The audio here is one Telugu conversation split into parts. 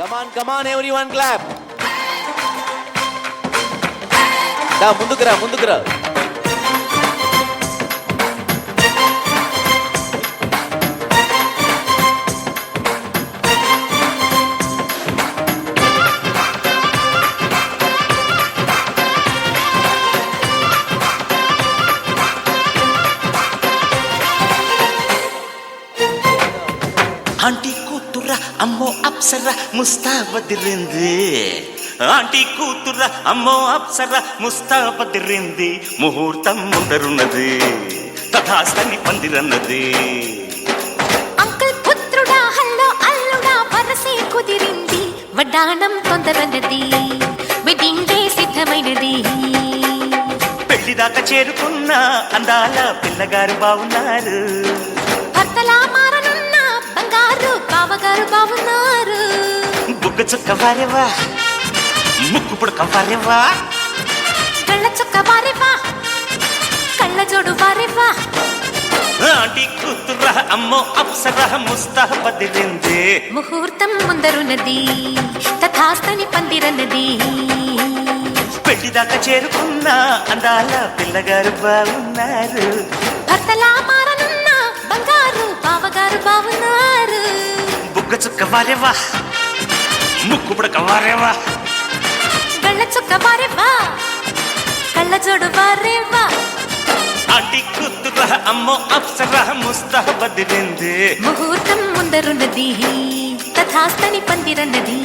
Come on, everyone, clap. Da, ముందుకు రా. ఆంటీ కూతుర అమ్మో అప్సర ముస్తాబదిరింది ఆంటీ కూతుర అమ్మో అప్సర ముస్తాబదిరింది ముహూర్తం ముందరున్నది తథాస్తని పందిరన్నది అంకుల్ పుత్రుడా హల్లో అల్లుడా వరసే కుదిరింది వడ్డాణం తొందరన్నది వెడ్డింగ్ డే సిద్ధమైనది పెళ్లిదాకా చేరుకున్న అందాల పిల్లగారు బావున్నారు భర్తలా మారనున్న బంగారు బావగారు బావున్నారు బుగ్గ చుక్క వారేవా ముక్కు పుడక వారేవా కళ్ళ చుక్క వారేవా కళ్ళ జోడు వారేవా ఆంటీ కూతుర అమ్మో అప్సర ముస్తాబదిరింది ముహూర్తం ముందరున్నది తథాస్తని పందిరన్నది పెళ్లిదాకా చేరుకున్న అందాల పిల్లగారు బావున్నారు భర్తలా మారనున్న బంగారు బావగారు బావున్నారు బుగ్గ చుక్క వారేవా ముక్కు పుడక వారేవా కళ్ళ చుక్క వారేవా కళ్ళ జోడు వారేవా ఆంటీ కూతుర అమ్మో అప్సర ముస్తాబదిరింది ముహూర్తం ముందరున్నది తథాస్తని పందిరన్నది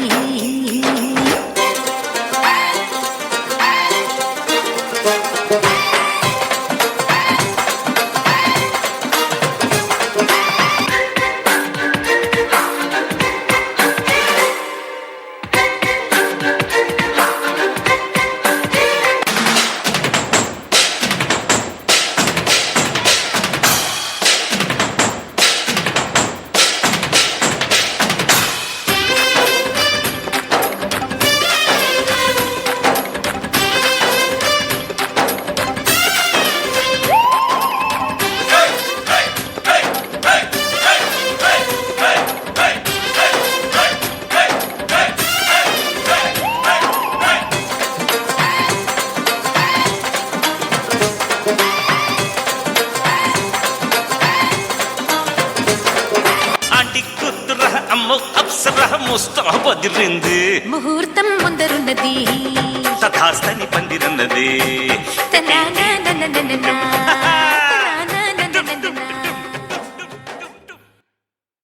అప్సర ముస్తాబదిరింది ముహూర్తం ముందరున్నది తథాస్తని పందిరన్నది తన